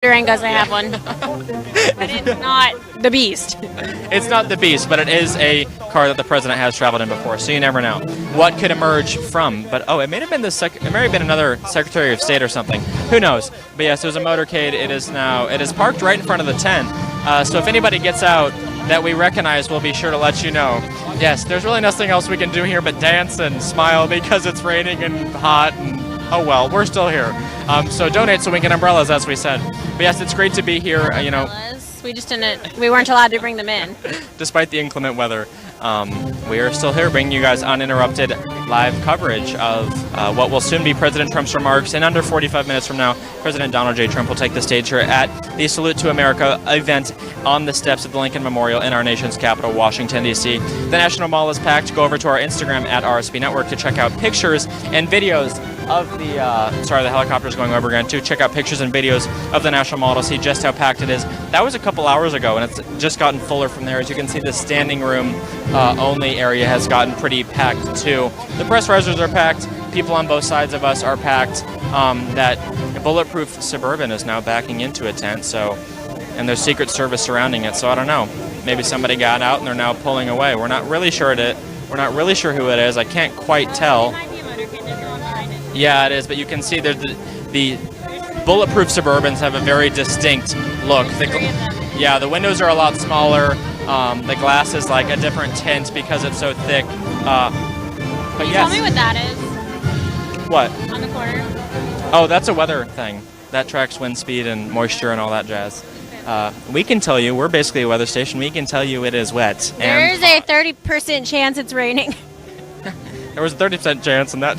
Durangos, I have one. But it's not the Beast. It's not the Beast, but it is a car that the president has traveled in before, so you never know what could emerge from. But it may have been it may have been another Secretary of State or something. Who knows? But yes, there's a motorcade. It is parked right in front of the tent. So if anybody gets out that we recognize, we'll be sure to let you know. Yes, there's really nothing else we can do here but dance and smile because it's raining and hot and oh well, we're still here. So donate so we can get umbrellas, as we said. But yes, it's great to be here. We just didn't. We weren't allowed to bring them in. Despite the inclement weather, we are still here, bringing you guys uninterrupted live coverage of what will soon be President Trump's remarks. In under 45 minutes from now, President Donald J. Trump will take the stage here at the Salute to America event on the steps of the Lincoln Memorial in our nation's capital, Washington, D.C. The National Mall is packed. Go over to our Instagram at RSB Network to check out pictures and videos of the the helicopter's going over again, to check out pictures and videos of the National Mall to see just how packed it is. That was a couple hours ago, and it's just gotten fuller from there. As you can see, the standing room only area has gotten pretty packed too. The press risers are packed. People on both sides of us are packed. That bulletproof Suburban is now backing into a tent, and there's Secret Service surrounding it. So I don't know. Maybe somebody got out and they're now pulling away. We're not really sure who it is. I can't quite tell. Yeah, it is, but you can see the bulletproof Suburbans have a very distinct look. The windows are a lot smaller. The glass is like a different tint because it's so thick. But yes. Tell me what that is. What? On the corner. Oh, that's a weather thing. That tracks wind speed and moisture and all that jazz. We can tell you, we're basically a weather station. We can tell you it is wet. There's a 30% chance it's raining. There was a 30% chance, and that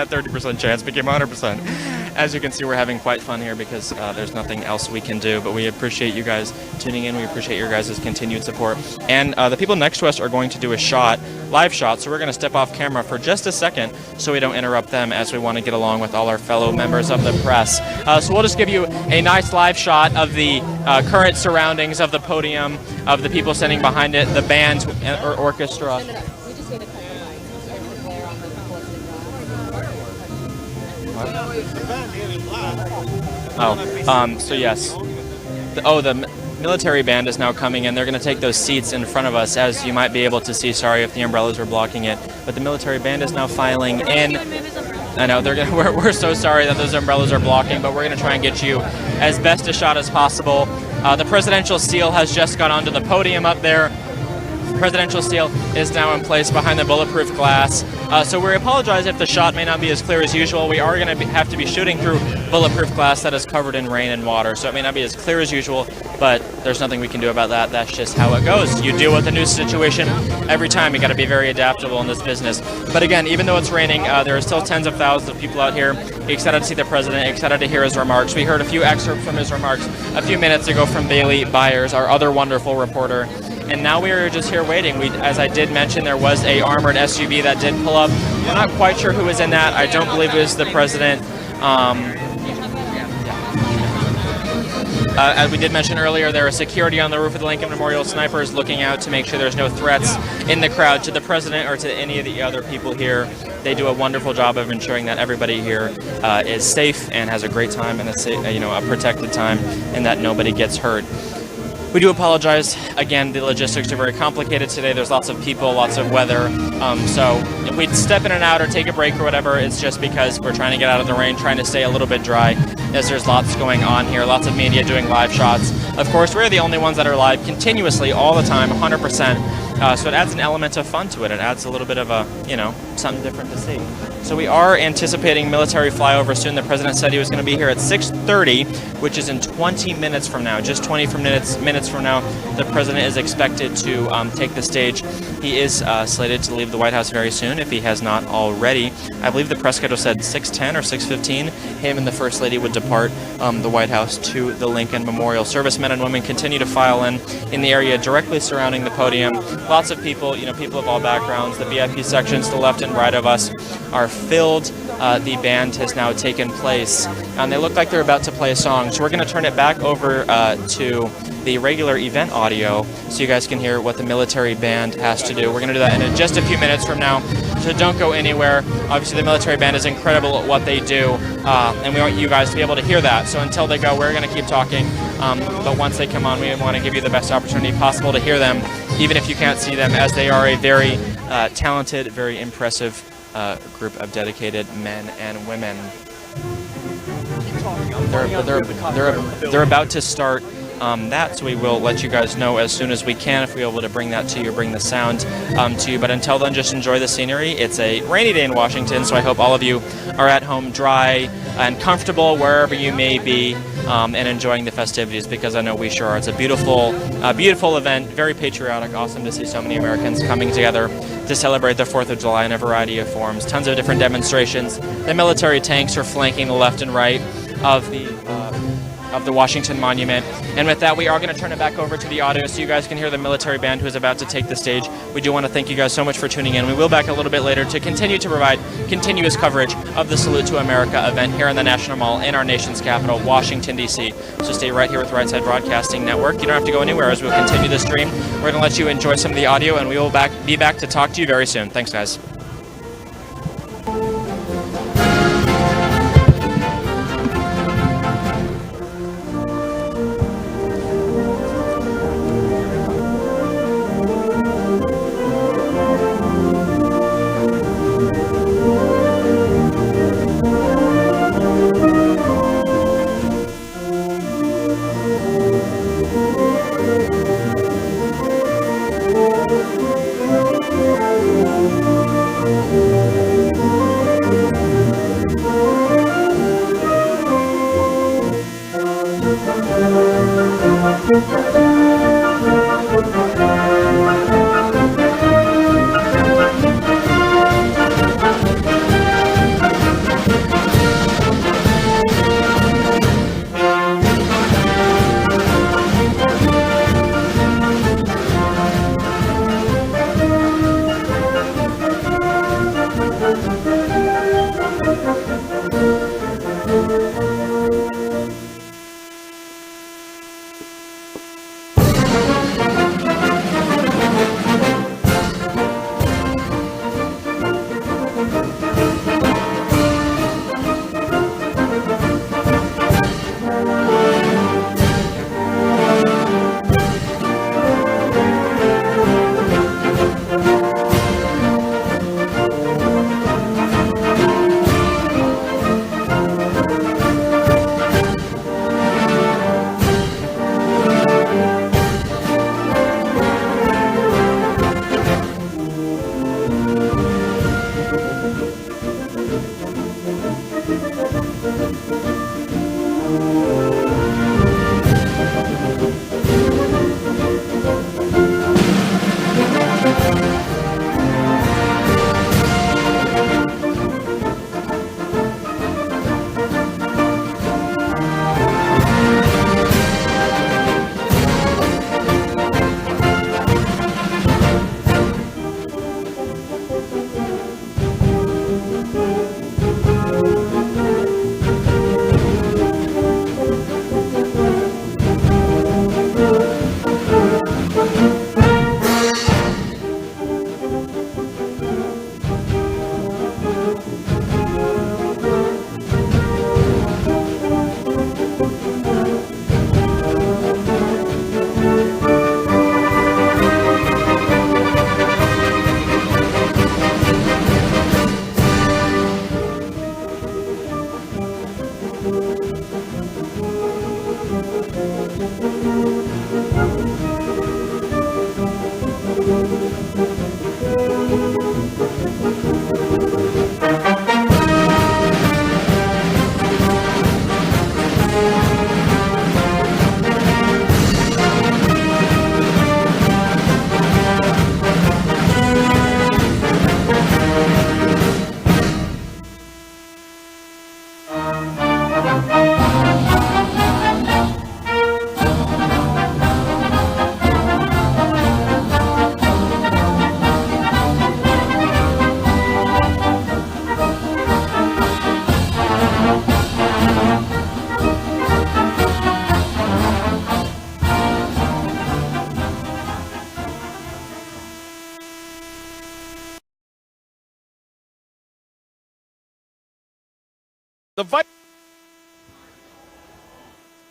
30% chance became 100%. As you can see, we're having quite fun here because there's nothing else we can do, but we appreciate you guys tuning in. We appreciate your guys' continued support. And the people next to us are going to do a live shot, so we're going to step off camera for just a second so we don't interrupt them as we want to get along with all our fellow members of the press. So we'll just give you a nice live shot of the current surroundings of the podium, of the people standing behind it, the band or orchestra. So yes. The military band is now coming in. They're going to take those seats in front of us, as you might be able to see. Sorry if the umbrellas were blocking it, but the military band is now filing in. I know we're so sorry that those umbrellas are blocking, but we're going to try and get you as best a shot as possible. The presidential seal has just gone onto the podium up there. Presidential seal is now in place behind the bulletproof glass. So we apologize if the shot may not be as clear as usual. We are going to have to be shooting through bulletproof glass that is covered in rain and water, so it may not be as clear as usual, but there's nothing we can do about that. That's just how it goes. You deal with a new situation every time. You got to be very adaptable in this business. But again, even though it's raining, there are still tens of thousands of people out here excited to see the president, excited to hear his remarks. We heard a few excerpts from his remarks a few minutes ago from Bailey Byers, our other wonderful reporter. And now we are just here waiting. As I did mention, there was a armored SUV that did pull up. We're not quite sure who was in that. I don't believe it was the president. As we did mention earlier, there is security on the roof of the Lincoln Memorial, snipers looking out to make sure there's no threats in the crowd to the president or to any of the other people here. They do a wonderful job of ensuring that everybody here is safe and has a great time and a protected time, and that nobody gets hurt. We do apologize. Again, the logistics are very complicated today. There's lots of people, lots of weather. So if we step in and out or take a break or whatever, it's just because we're trying to get out of the rain, trying to stay a little bit dry, as there's lots going on here, lots of media doing live shots. Of course, we're the only ones that are live continuously all the time, 100%. So it adds an element of fun to it. It adds a little bit of something different to see. So we are anticipating military flyover soon. The president said he was going to be here at 6:30, which is in 20 minutes from now. Just 20 minutes from now, the president is expected to take the stage. He is slated to leave the White House very soon, if he has not already. I believe the press schedule said 6:10 or 6:15. Him and the First Lady would depart the White House to the Lincoln Memorial. Servicemen and women continue to file in the area directly surrounding the podium. Lots of people, people of all backgrounds. The VIP sections to the left and right of us are filled. The band has now taken place, and they look like they're about to play a song. So we're going to turn it back over to the regular event audio so you guys can hear what the military band has to do. We're going to do that in just a few minutes from now, so don't go anywhere. Obviously, the military band is incredible at what they do, and we want you guys to be able to hear that. So until they go, we're going to keep talking, but once they come on, we want to give you the best opportunity possible to hear them, even if you can't see them, as they are a very talented, very impressive group of dedicated men and women. They're about to start that, so we will let you guys know as soon as we can if we're able to bring that to you, bring the sound to you. But until then, just enjoy the scenery. It's a rainy day in Washington, so I hope all of you are at home dry and comfortable wherever you may be, and enjoying the festivities, because I know we sure are. It's a beautiful event, very patriotic, awesome to see so many Americans coming together to celebrate the 4th of July in a variety of forms. Tons of different demonstrations. The military tanks are flanking the left and right of the Washington Monument. And with that, we are going to turn it back over to the audio so you guys can hear the military band who is about to take the stage. We do want to thank you guys so much for tuning in. We will back a little bit later to continue to provide continuous coverage of the Salute to America event here in the National Mall in our nation's capital, Washington, D.C. So stay right here with Right Side Broadcasting Network. You don't have to go anywhere as we'll continue the stream. We're going to let you enjoy some of the audio, and we will be back to talk to you very soon. Thanks, guys.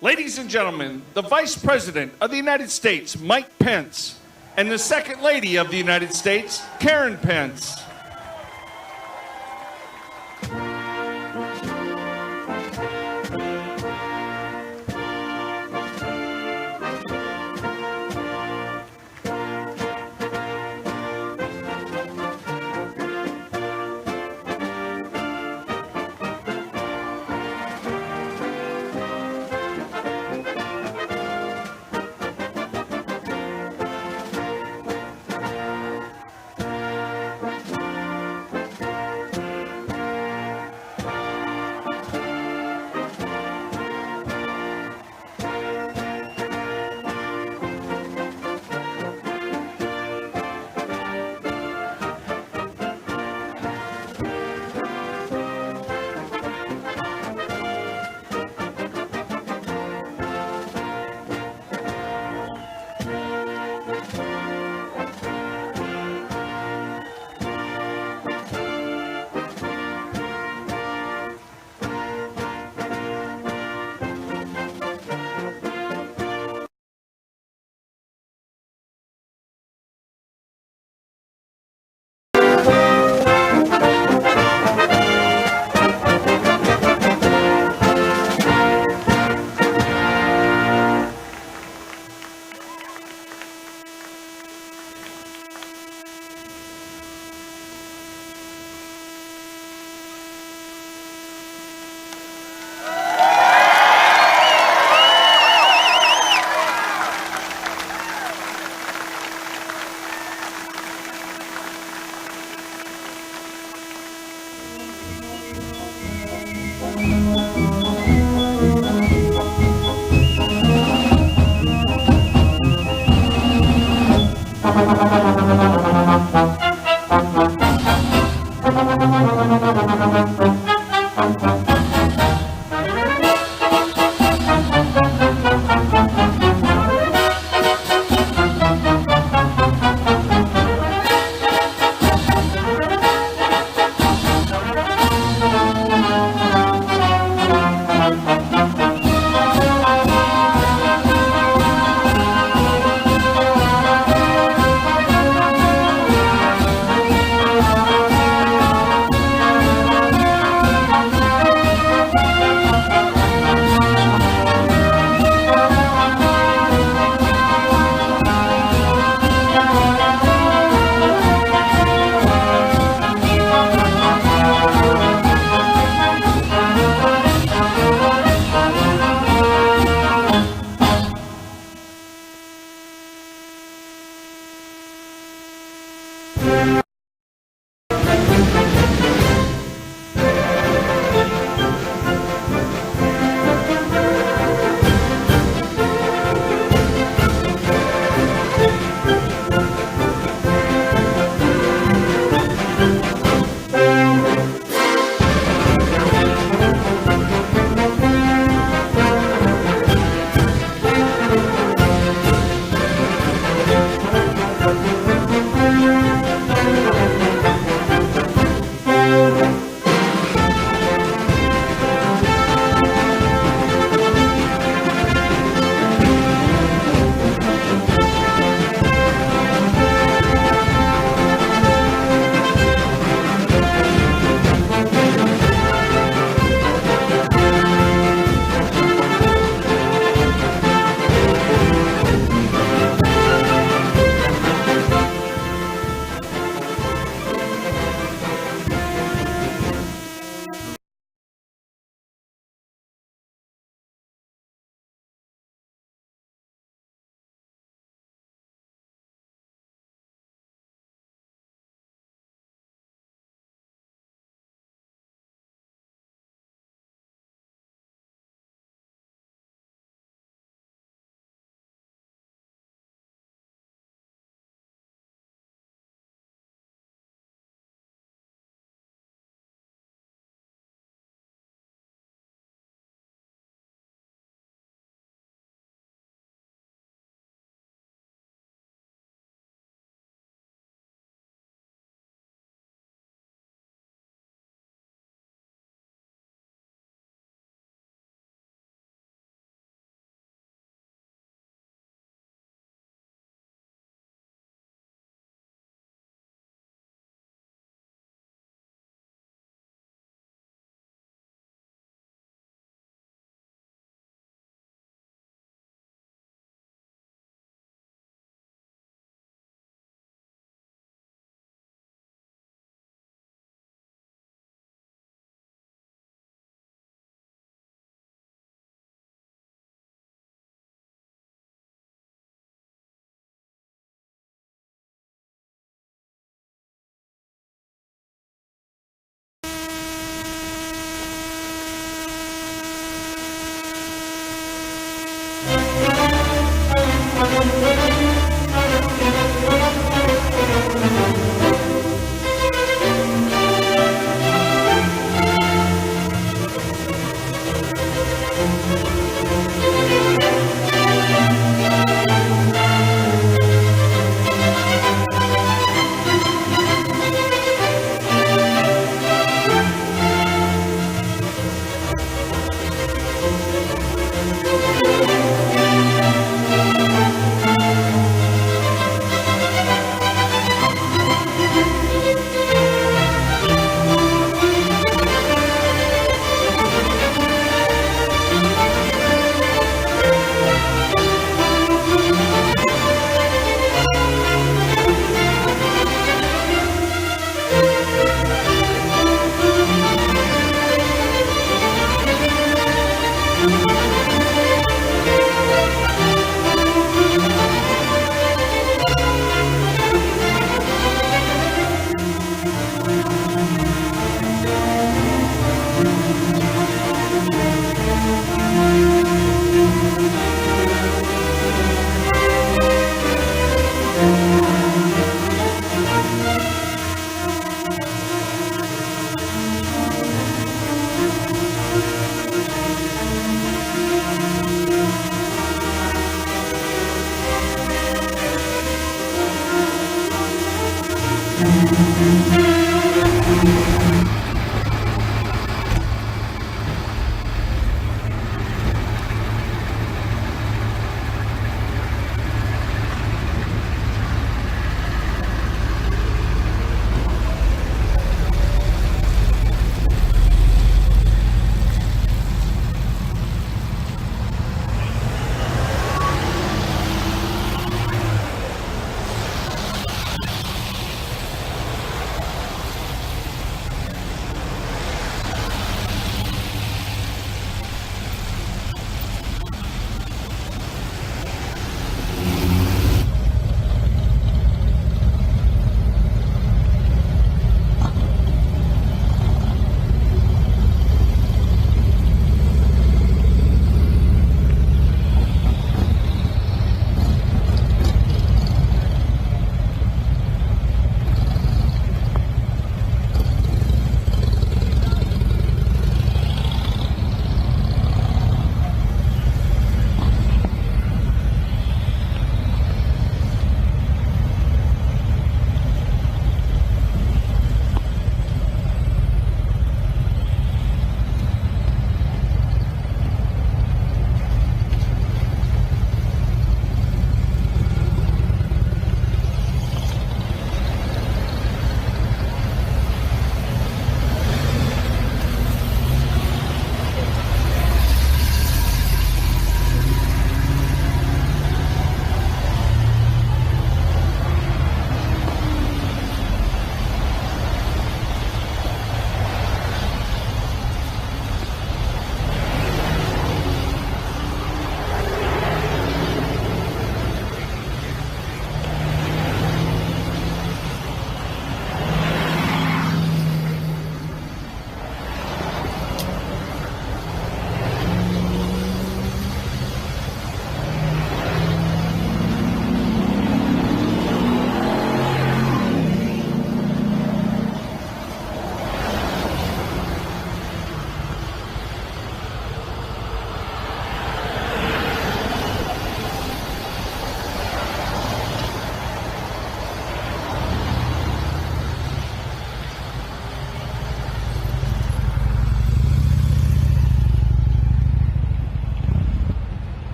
Ladies and gentlemen, the Vice President of the United States, Mike Pence, and the Second Lady of the United States, Karen Pence.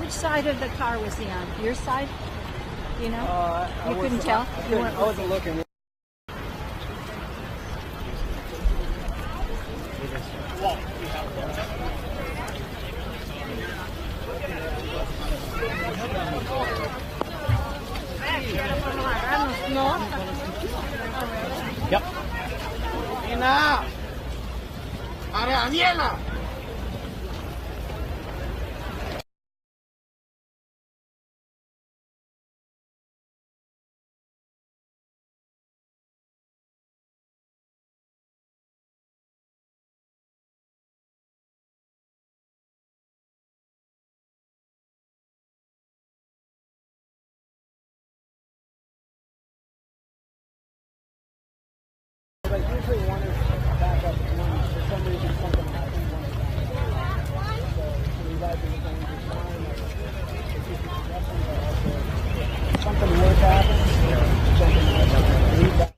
Which side of the car was he on? Your side? You know? You couldn't tell? I wasn't looking. Yep. Nina. Daniela. But usually one is back up one. For some reason, something happens. So you guys are going to find something worse happens. Something happens.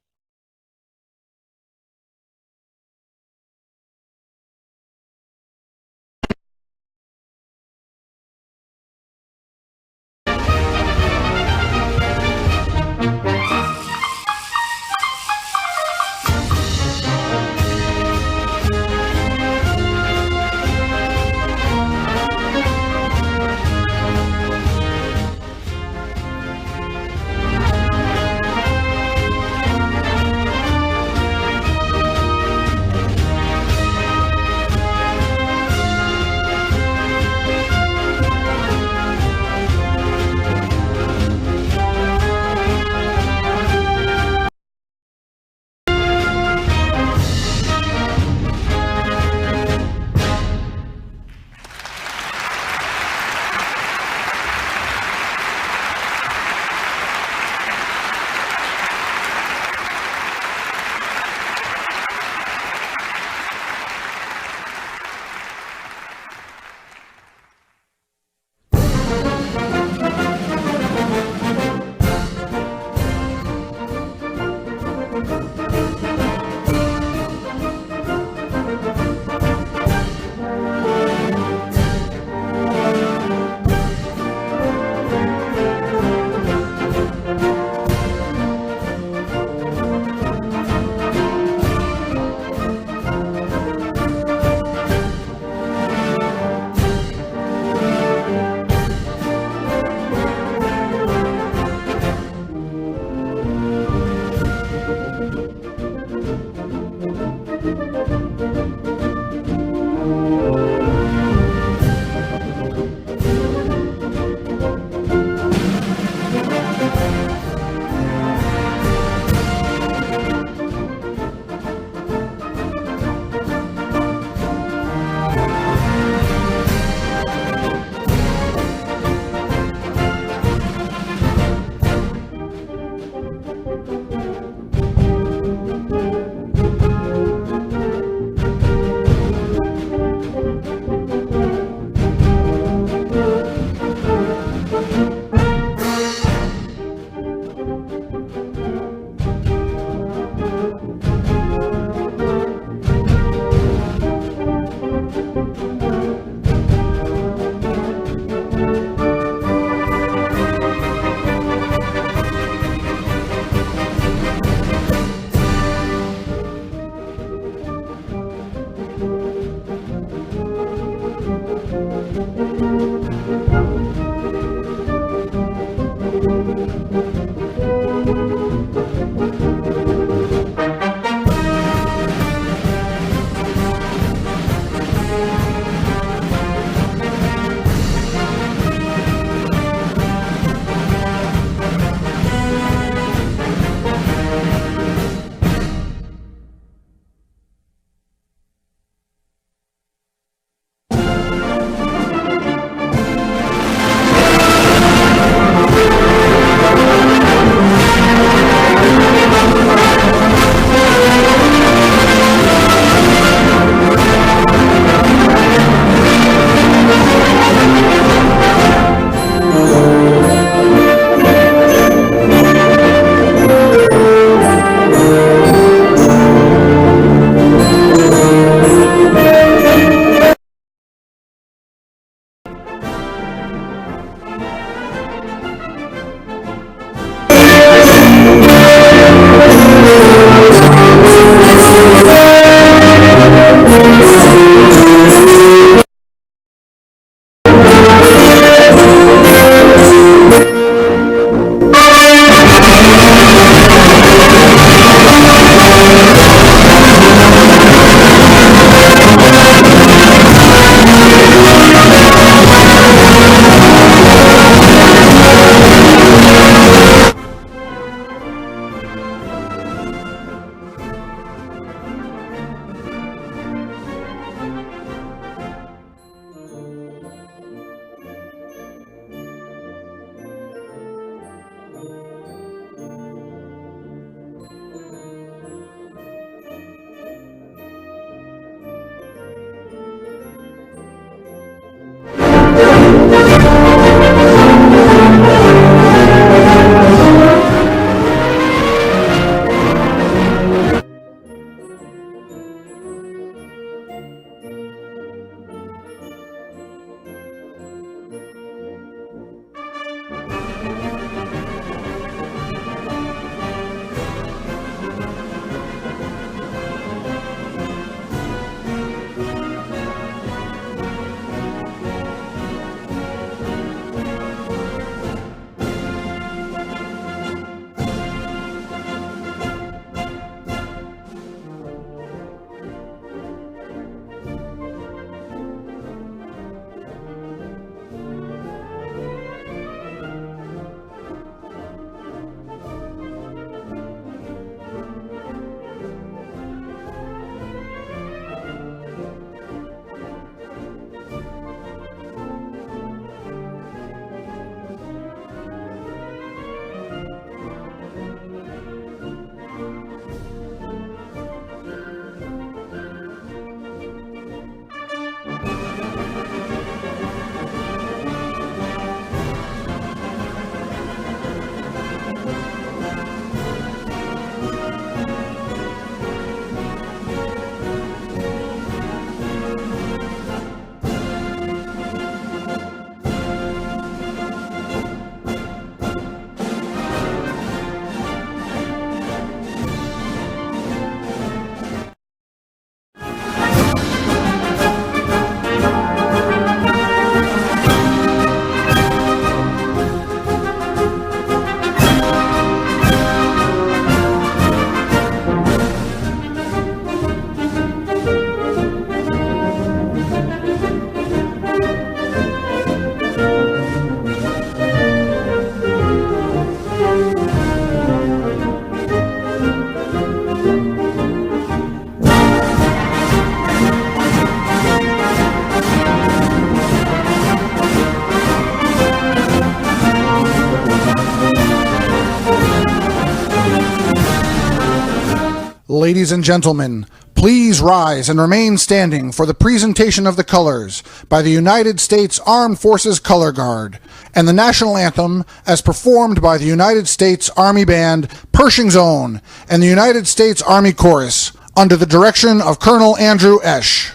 Ladies and gentlemen, please rise and remain standing for the presentation of the colors by the United States Armed Forces Color Guard and the national anthem as performed by the United States Army Band, Pershing's Own, and the United States Army Chorus under the direction of Colonel Andrew Esch.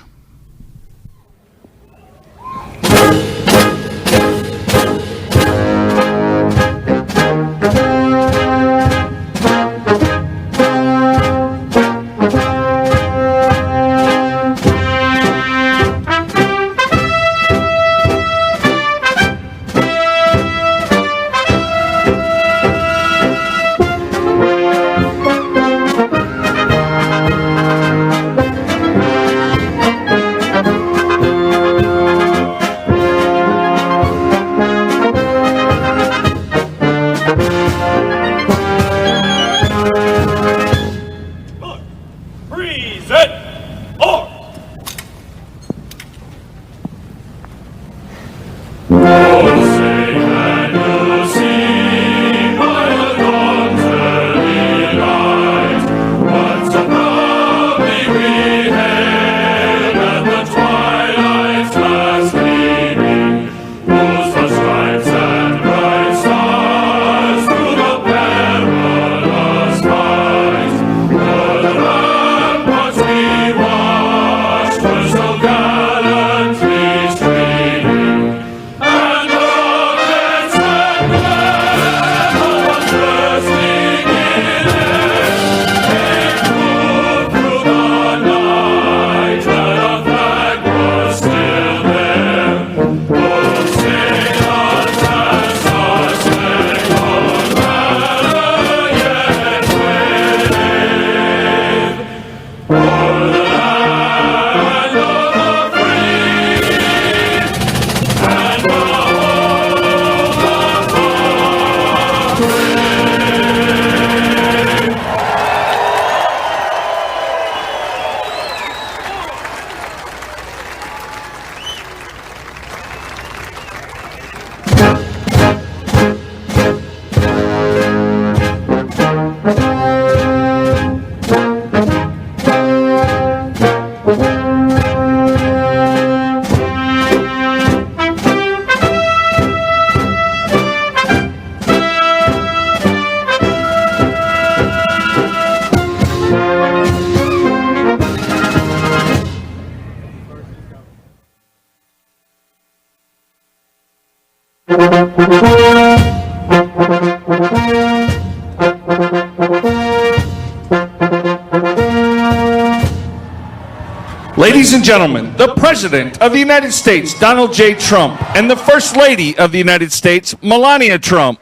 Ladies and gentlemen, the President of the United States, Donald J. Trump, and the First Lady of the United States, Melania Trump.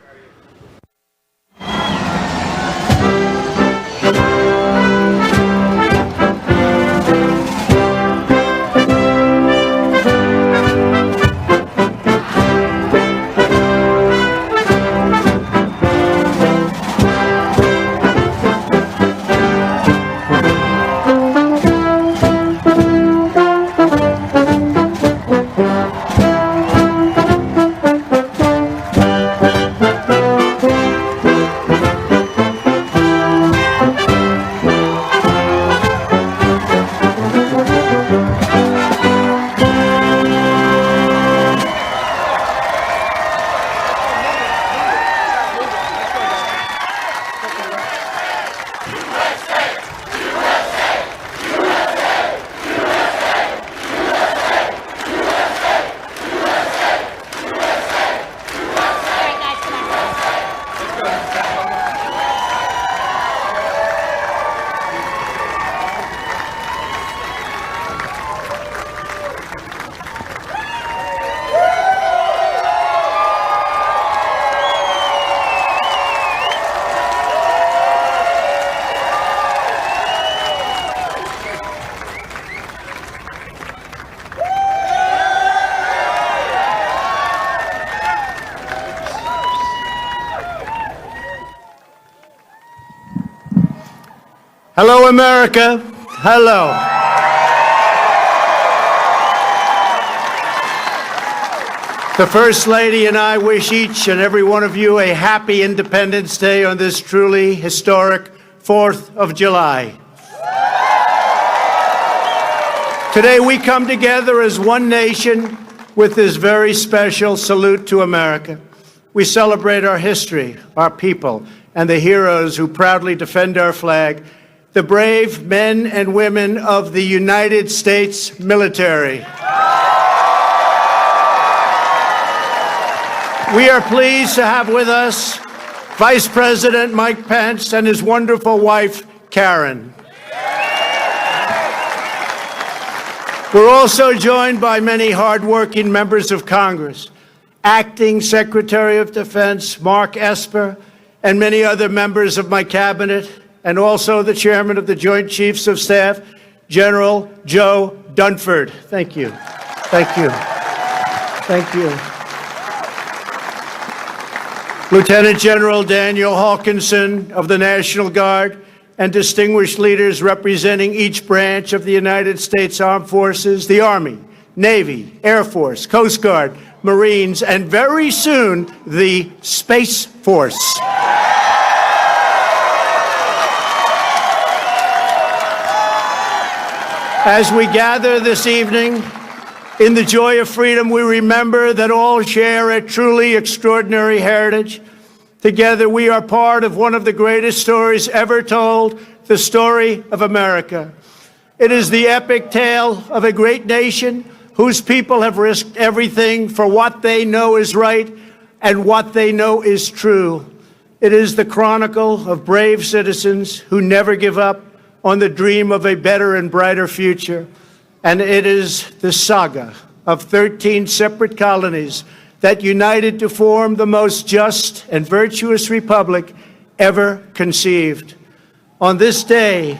Hello, America. Hello. The First Lady and I wish each and every one of you a happy Independence Day on this truly historic 4th of July. Today we come together as one nation with this very special salute to America. We celebrate our history, our people, and the heroes who proudly defend our flag, the brave men and women of the United States military. We are pleased to have with us Vice President Mike Pence and his wonderful wife, Karen. We're also joined by many hardworking members of Congress, Acting Secretary of Defense Mark Esper, and many other members of my cabinet, and also the Chairman of the Joint Chiefs of Staff, General Joe Dunford. Thank you. Thank you. Thank you. Lieutenant General Daniel Hawkinson of the National Guard, and distinguished leaders representing each branch of the United States Armed Forces, the Army, Navy, Air Force, Coast Guard, Marines, and very soon, the Space Force. As we gather this evening, in the joy of freedom, we remember that all share a truly extraordinary heritage. Together, we are part of one of the greatest stories ever told, the story of America. It is the epic tale of a great nation whose people have risked everything for what they know is right and what they know is true. It is the chronicle of brave citizens who never give up on the dream of a better and brighter future. And it is the saga of 13 separate colonies that united to form the most just and virtuous republic ever conceived. On this day,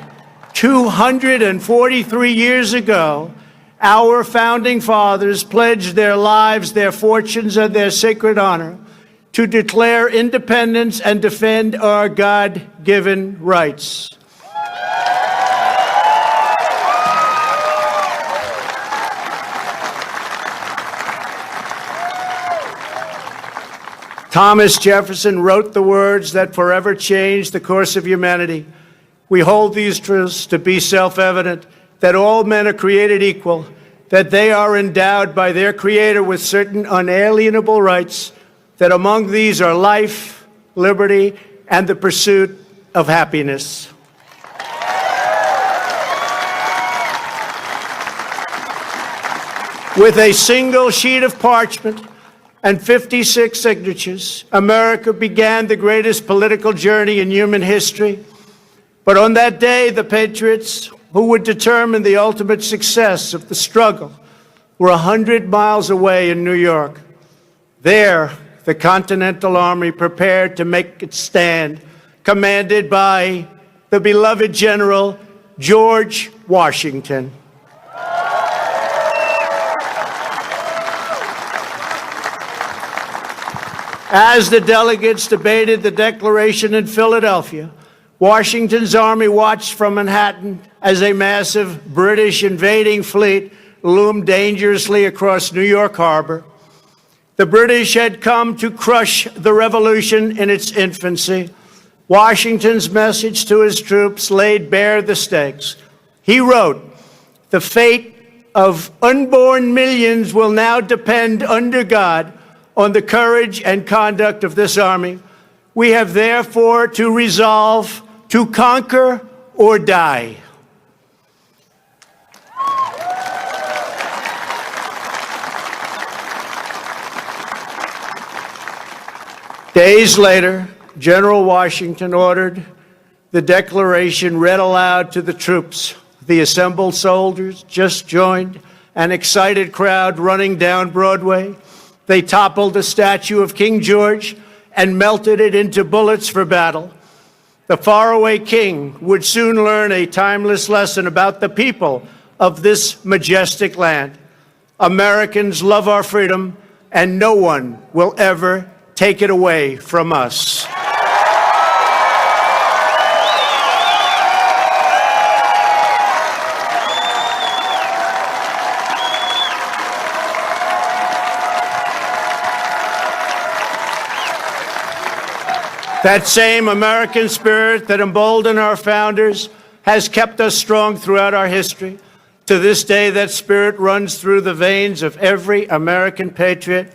243 years ago, our founding fathers pledged their lives, their fortunes, and their sacred honor to declare independence and defend our God-given rights. Thomas Jefferson wrote the words that forever changed the course of humanity. We hold these truths to be self-evident, that all men are created equal, that they are endowed by their Creator with certain unalienable rights, that among these are life, liberty, and the pursuit of happiness. With a single sheet of parchment and 56 signatures, America began the greatest political journey in human history. But on that day, the patriots who would determine the ultimate success of the struggle were 100 miles away in New York. There, the Continental Army prepared to make its stand, commanded by the beloved General George Washington. As the delegates debated the Declaration in Philadelphia, Washington's army watched from Manhattan as a massive British invading fleet loomed dangerously across New York Harbor. The British had come to crush the revolution in its infancy. Washington's message to his troops laid bare the stakes. He wrote, "The fate of unborn millions will now depend under God on the courage and conduct of this army. We have therefore to resolve to conquer or die." Days later, General Washington ordered the Declaration read aloud to the troops. The assembled soldiers just joined an excited crowd running down Broadway. They toppled a statue of King George and melted it into bullets for battle. The faraway king would soon learn a timeless lesson about the people of this majestic land. Americans love our freedom, and no one will ever take it away from us. That same American spirit that emboldened our founders has kept us strong throughout our history. To this day, that spirit runs through the veins of every American patriot.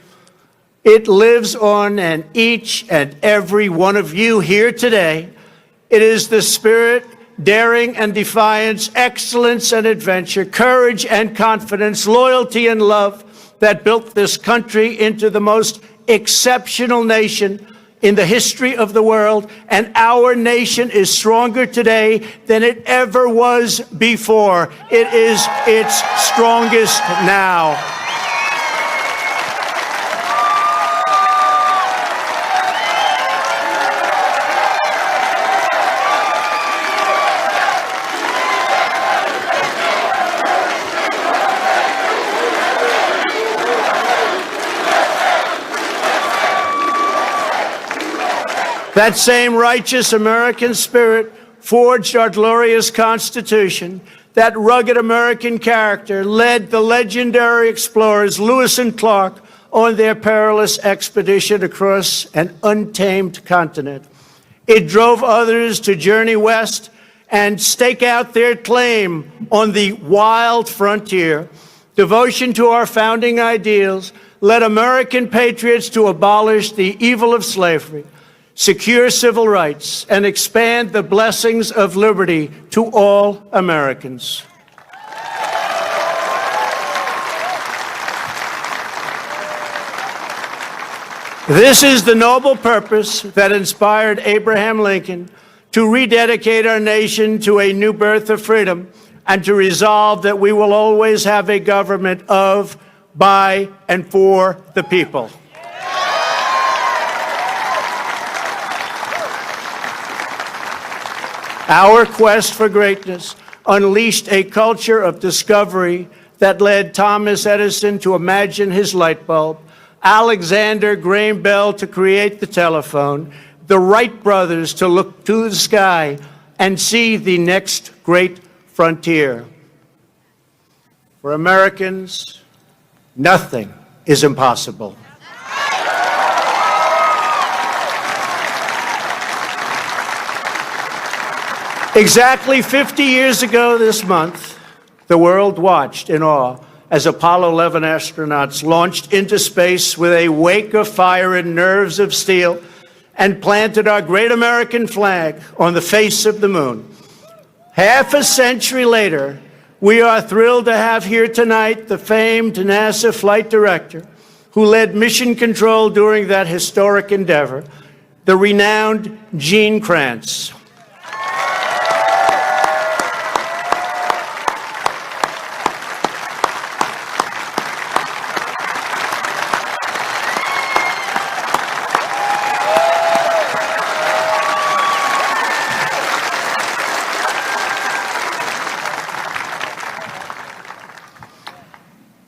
It lives on in each and every one of you here today. It is the spirit, daring and defiance, excellence and adventure, courage and confidence, loyalty and love that built this country into the most exceptional nation in the history of the world. And our nation is stronger today than it ever was before. It is its strongest now. That same righteous American spirit forged our glorious Constitution. That rugged American character led the legendary explorers Lewis and Clark on their perilous expedition across an untamed continent. It drove others to journey west and stake out their claim on the wild frontier. Devotion to our founding ideals led American patriots to abolish the evil of slavery, secure civil rights, and expand the blessings of liberty to all Americans. This is the noble purpose that inspired Abraham Lincoln to rededicate our nation to a new birth of freedom and to resolve that we will always have a government of, by, and for the people. Our quest for greatness unleashed a culture of discovery that led Thomas Edison to imagine his light bulb, Alexander Graham Bell to create the telephone, the Wright brothers to look to the sky and see the next great frontier. For Americans, nothing is impossible. Exactly 50 years ago this month, the world watched in awe as Apollo 11 astronauts launched into space with a wake of fire and nerves of steel and planted our great American flag on the face of the moon. Half a century later, we are thrilled to have here tonight the famed NASA flight director who led mission control during that historic endeavor, the renowned Gene Kranz.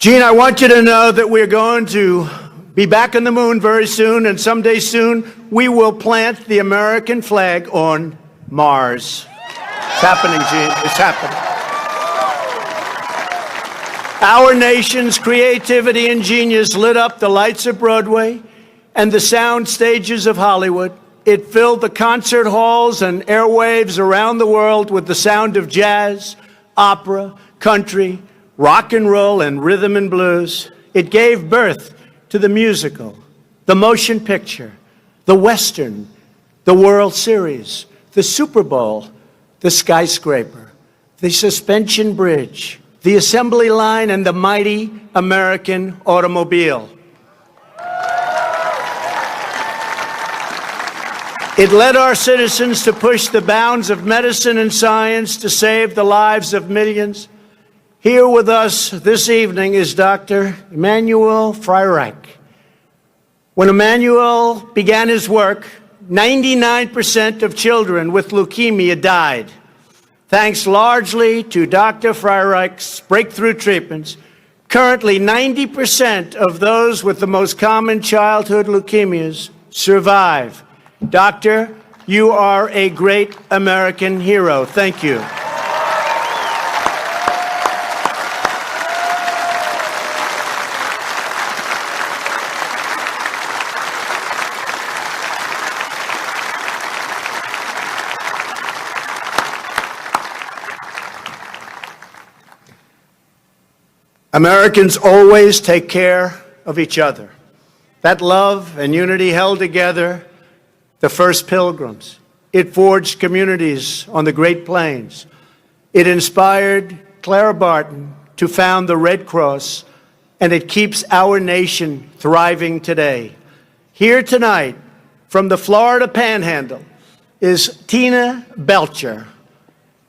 Gene, I want you to know that we're going to be back on the moon very soon, and someday soon we will plant the American flag on Mars. It's happening, Gene. It's happening. Our nation's creativity and genius lit up the lights of Broadway and the sound stages of Hollywood. It filled the concert halls and airwaves around the world with the sound of jazz, opera, country, rock and roll, and rhythm and blues. It gave birth to the musical, the motion picture, the Western, the World Series, the Super Bowl, the skyscraper, the suspension bridge, the assembly line, and the mighty American automobile. It led our citizens to push the bounds of medicine and science to save the lives of millions. Here with us this evening is Dr. Emanuel Freireich. When Emanuel began his work, 99% of children with leukemia died. Thanks largely to Dr. Freireich's breakthrough treatments, currently 90% of those with the most common childhood leukemias survive. Doctor, you are a great American hero. Thank you. Americans always take care of each other. That love and unity held together the first pilgrims. It forged communities on the Great Plains. It inspired Clara Barton to found the Red Cross, and it keeps our nation thriving today. Here tonight, from the Florida Panhandle, is Tina Belcher.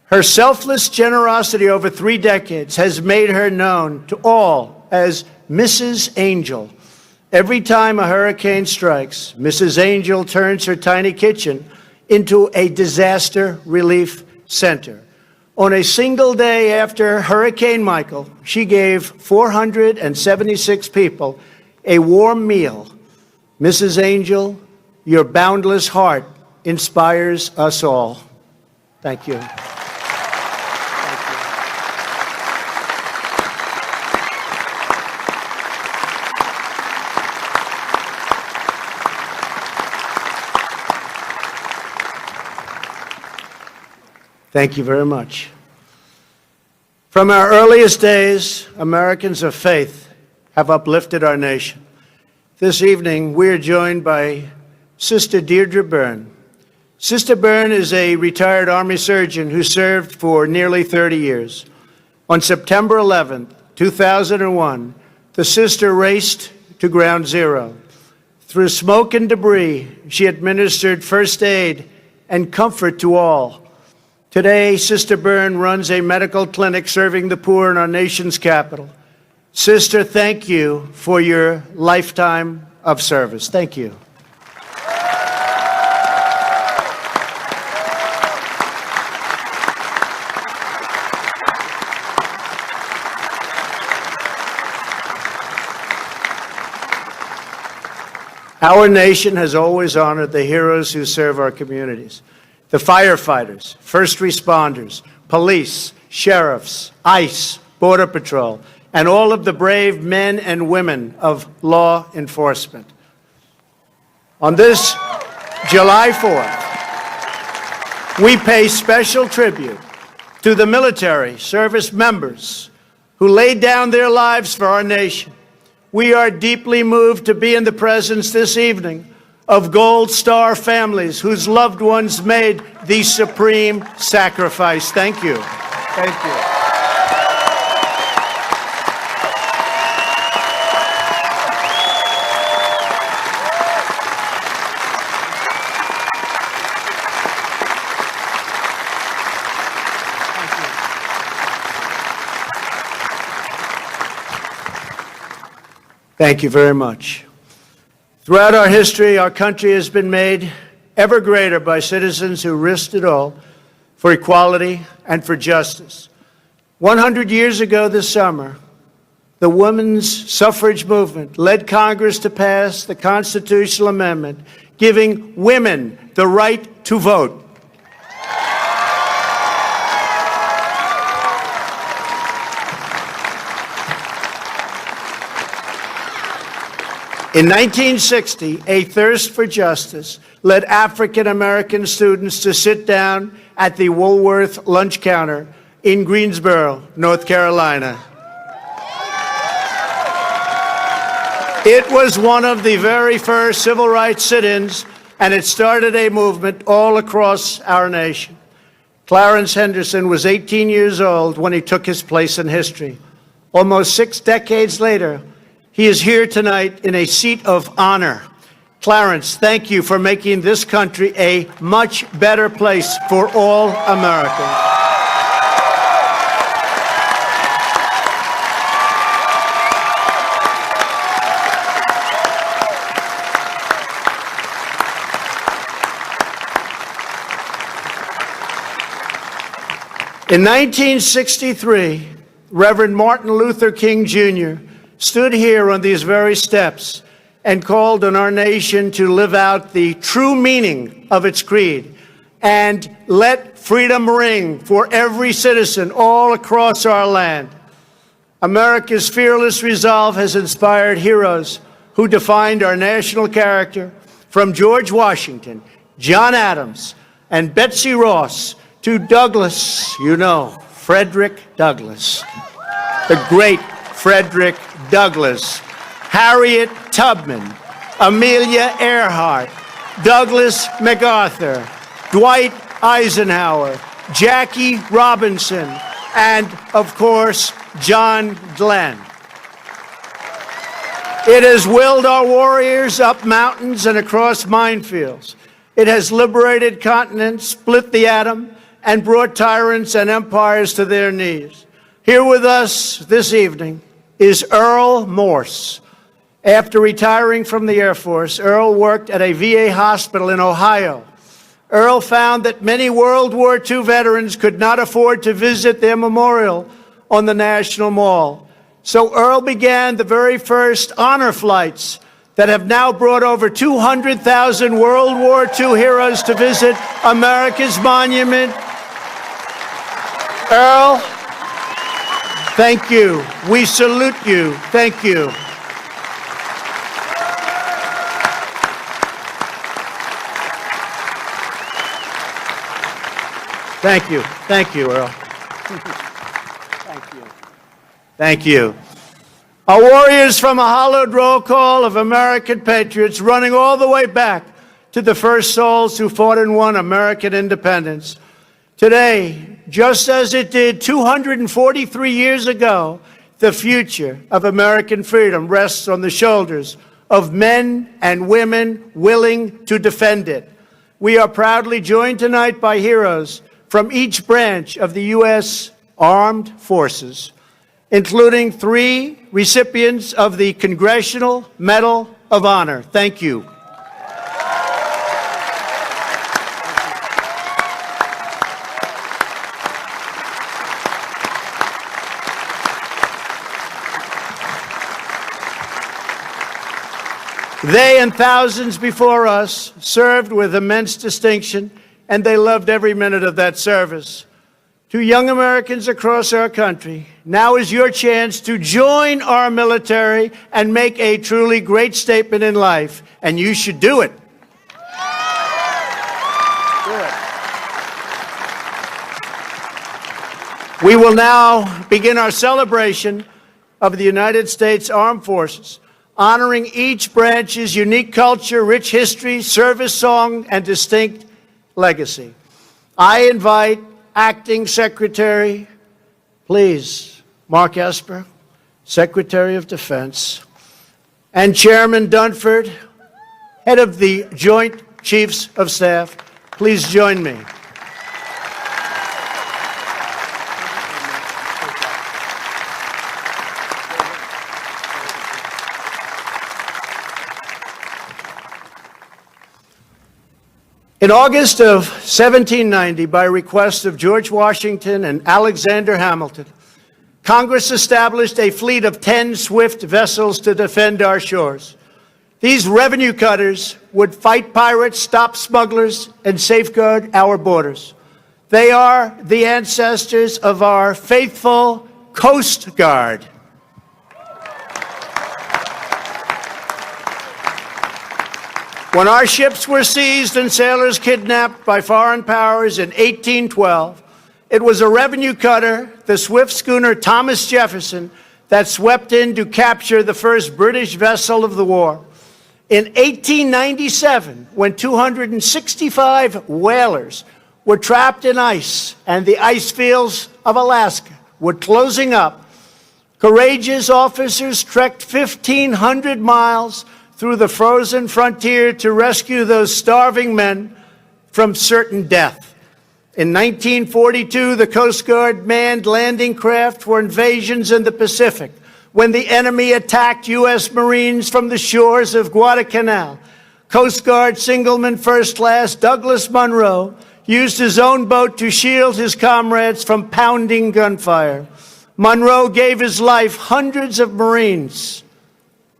Her selfless generosity over 3 decades has made her known to all as Mrs. Angel. Every time a hurricane strikes, Mrs. Angel turns her tiny kitchen into a disaster relief center. On a single day after Hurricane Michael, she gave 476 people a warm meal. Mrs. Angel, your boundless heart inspires us all. Thank you. Thank you very much. From our earliest days, Americans of faith have uplifted our nation. This evening, we are joined by Sister Deirdre Byrne. Sister Byrne is a retired Army surgeon who served for nearly 30 years. On September 11, 2001, the sister raced to Ground Zero. Through smoke and debris, she administered first aid and comfort to all. Today, Sister Byrne runs a medical clinic serving the poor in our nation's capital. Sister, thank you for your lifetime of service. Thank you. Our nation has always honored the heroes who serve our communities. The firefighters, first responders, police, sheriffs, ICE, Border Patrol, and all of the brave men and women of law enforcement. On this July 4th, we pay special tribute to the military service members who laid down their lives for our nation. We are deeply moved to be in the presence this evening of Gold Star families whose loved ones made the supreme sacrifice. Thank you. Thank you. Thank you very much. Throughout our history, our country has been made ever greater by citizens who risked it all for equality and for justice. 100 years ago this summer, the women's suffrage movement led Congress to pass the constitutional amendment giving women the right to vote. In 1960, a thirst for justice led African American students to sit down at the Woolworth lunch counter in Greensboro, North Carolina. It was one of the very first civil rights sit-ins, and it started a movement all across our nation. Clarence Henderson was 18 years old when he took his place in history. Almost 6 decades later, he is here tonight in a seat of honor. Clarence, thank you for making this country a much better place for all Americans. In 1963, Reverend Martin Luther King Jr. stood here on these very steps and called on our nation to live out the true meaning of its creed and let freedom ring for every citizen all across our land. America's fearless resolve has inspired heroes who defined our national character, from George Washington, John Adams, and Betsy Ross to Douglas, Frederick Douglass, the great Frederick Douglass, Harriet Tubman, Amelia Earhart, Douglas MacArthur, Dwight Eisenhower, Jackie Robinson, and, of course, John Glenn. It has willed our warriors up mountains and across minefields. It has liberated continents, split the atom, and brought tyrants and empires to their knees. Here with us this evening is Earl Morse. After retiring from the Air Force, Earl worked at a VA hospital in Ohio. Earl found that many World War II veterans could not afford to visit their memorial on the National Mall. So Earl began the very first honor flights that have now brought over 200,000 World War II heroes to visit America's monument. Earl, thank you. We salute you. Thank you. Thank you. Thank you, Earl. Thank you. Thank you. Our warriors from a hallowed roll call of American patriots running all the way back to the first souls who fought and won American independence. Today, just as it did 243 years ago, the future of American freedom rests on the shoulders of men and women willing to defend it. We are proudly joined tonight by heroes from each branch of the U.S. Armed Forces, including 3 recipients of the Congressional Medal of Honor. Thank you. They and thousands before us served with immense distinction, and they loved every minute of that service. To young Americans across our country, now is your chance to join our military and make a truly great statement in life, and you should do it. We will now begin our celebration of the United States Armed Forces, honoring each branch's unique culture, rich history, service song, and distinct legacy. I invite Acting Secretary, please, Mark Esper, Secretary of Defense, and Chairman Dunford, Head of the Joint Chiefs of Staff, please join me. In August of 1790, by request of George Washington and Alexander Hamilton, Congress established a fleet of 10 swift vessels to defend our shores. These revenue cutters would fight pirates, stop smugglers, and safeguard our borders. They are the ancestors of our faithful Coast Guard. When our ships were seized and sailors kidnapped by foreign powers in 1812, it was a revenue cutter, the swift schooner Thomas Jefferson, that swept in to capture the first British vessel of the war. In 1897, when 265 whalers were trapped in ice and the ice fields of Alaska were closing up, courageous officers trekked 1,500 miles through the frozen frontier to rescue those starving men from certain death. In 1942, the Coast Guard manned landing craft for invasions in the Pacific when the enemy attacked U.S. Marines from the shores of Guadalcanal. Coast Guard Signalman First Class Douglas Munro used his own boat to shield his comrades from pounding gunfire. Munro gave his life. Hundreds of Marines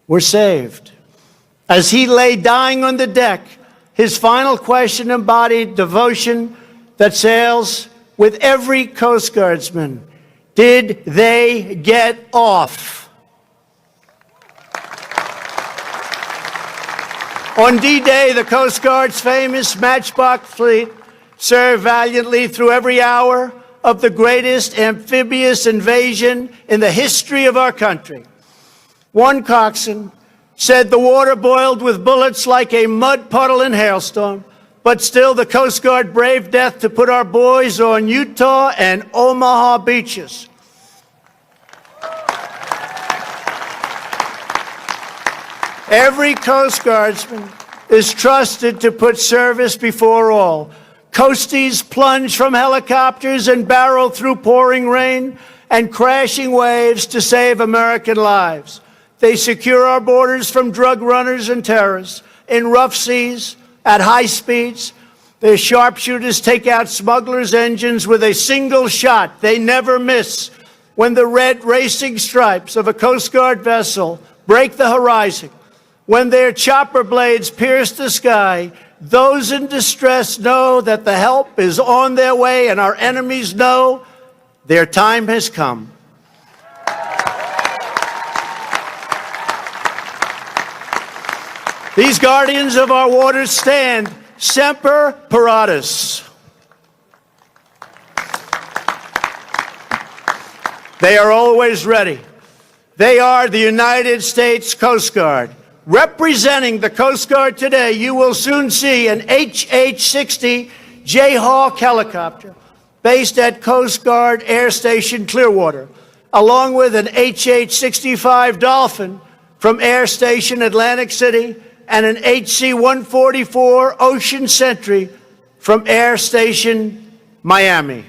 were saved. As he lay dying on the deck, his final question embodied devotion that sails with every Coast Guardsman. Did they get off? On D-Day, the Coast Guard's famous Matchbox fleet served valiantly through every hour of the greatest amphibious invasion in the history of our country. One coxswain said the water boiled with bullets like a mud puddle in hailstorm, but still the Coast Guard braved death to put our boys on Utah and Omaha beaches. Every Coast Guardsman is trusted to put service before all. Coasties plunge from helicopters and barrel through pouring rain and crashing waves to save American lives. They secure our borders from drug runners and terrorists in rough seas, at high speeds. Their sharpshooters take out smugglers' engines with a single shot. They never miss. When the red racing stripes of a Coast Guard vessel break the horizon, when their chopper blades pierce the sky, those in distress know that the help is on their way, and our enemies know their time has come. These guardians of our waters stand semper paratus. They are always ready. They are the United States Coast Guard. Representing the Coast Guard today, you will soon see an HH-60 Jayhawk helicopter based at Coast Guard Air Station Clearwater, along with an HH-65 Dolphin from Air Station Atlantic City and an HC-144 Ocean Sentry from Air Station Miami.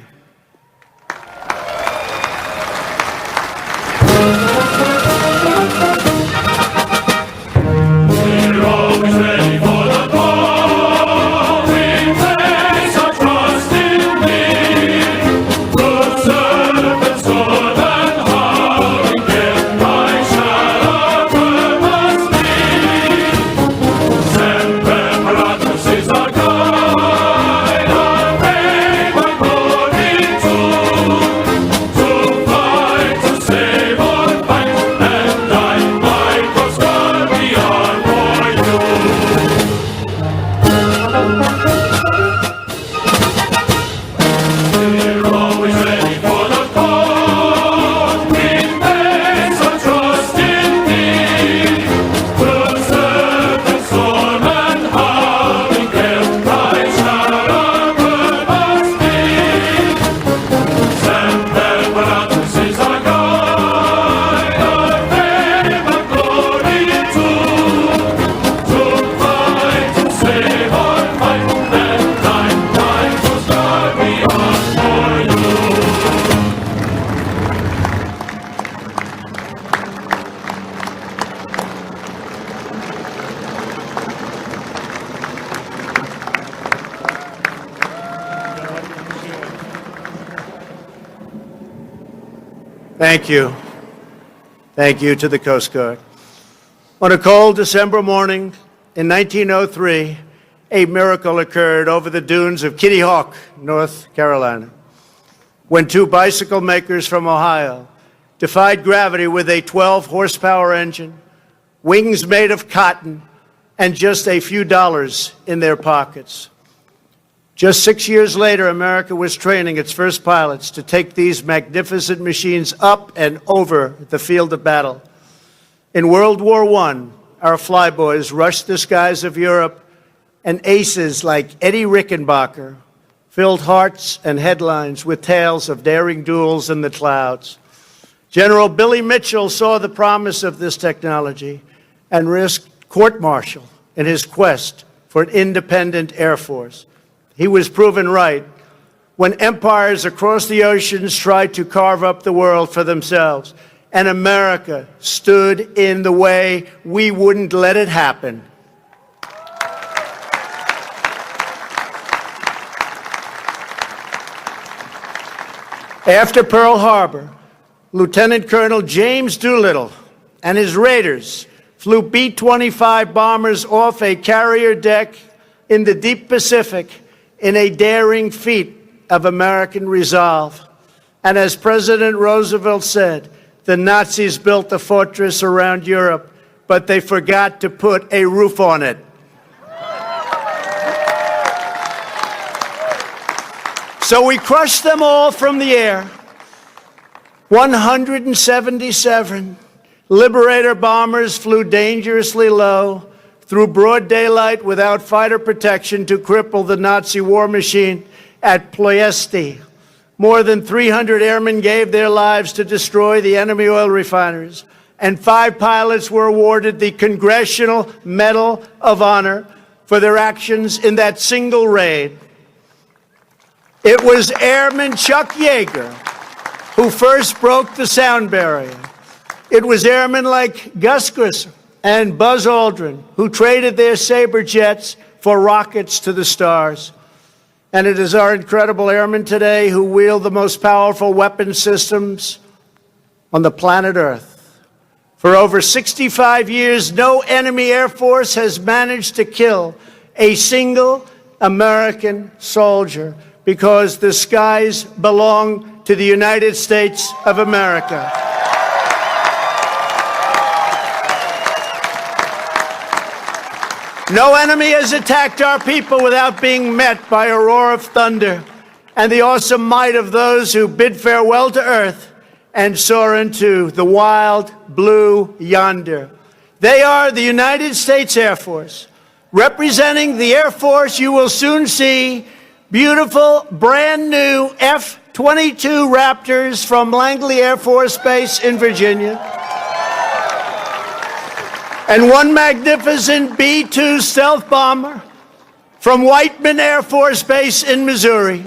Thank you. Thank you to the Coast Guard. On a cold December morning in 1903, a miracle occurred over the dunes of Kitty Hawk, North Carolina, when two bicycle makers from Ohio defied gravity with a 12-horsepower engine, wings made of cotton, and just a few dollars in their pockets. Just 6 years later, America was training its first pilots to take these magnificent machines up and over the field of battle. In World War I, our flyboys rushed the skies of Europe, and aces like Eddie Rickenbacker filled hearts and headlines with tales of daring duels in the clouds. General Billy Mitchell saw the promise of this technology and risked court-martial in his quest for an independent Air Force. He was proven right when empires across the oceans tried to carve up the world for themselves, and America stood in the way. We wouldn't let it happen. After Pearl Harbor, Lieutenant Colonel James Doolittle and his raiders flew B-25 bombers off a carrier deck in the deep Pacific in a daring feat of American resolve. And as President Roosevelt said, the Nazis built a fortress around Europe, but they forgot to put a roof on it. So we crushed them all from the air. 177 Liberator bombers flew dangerously low through broad daylight without fighter protection to cripple the Nazi war machine at Ploiesti. More than 300 airmen gave their lives to destroy the enemy oil refineries, and 5 pilots were awarded the Congressional Medal of Honor for their actions in that single raid. It was Airman Chuck Yeager who first broke the sound barrier. It was airmen like Gus Grissom and Buzz Aldrin who traded their Sabre jets for rockets to the stars. And it is our incredible airmen today who wield the most powerful weapon systems on the planet Earth. For over 65 years, no enemy air force has managed to kill a single American soldier because the skies belong to the United States of America. No enemy has attacked our people without being met by a roar of thunder and the awesome might of those who bid farewell to earth and soar into the wild blue yonder. They are the United States Air Force. Representing the Air Force, you will soon see beautiful, brand new F-22 Raptors from Langley Air Force Base in Virginia, and one magnificent B-2 stealth bomber from Whiteman Air Force Base in Missouri.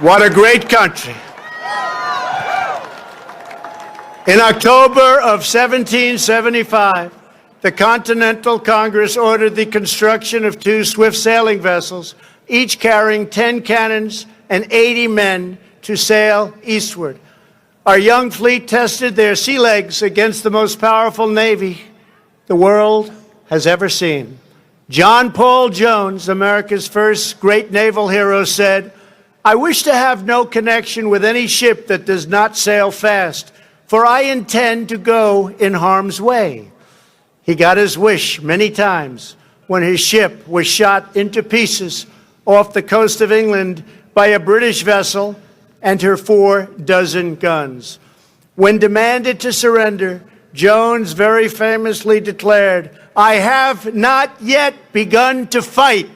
What a great country. In October of 1775, the Continental Congress ordered the construction of 2 swift sailing vessels, each carrying 10 cannons and 80 men to sail eastward. Our young fleet tested their sea legs against the most powerful navy the world has ever seen. John Paul Jones, America's first great naval hero, said, "I wish to have no connection with any ship that does not sail fast, for I intend to go in harm's way." He got his wish many times when his ship was shot into pieces off the coast of England by a British vessel and her 4 dozen guns. When demanded to surrender, Jones very famously declared, "I have not yet begun to fight,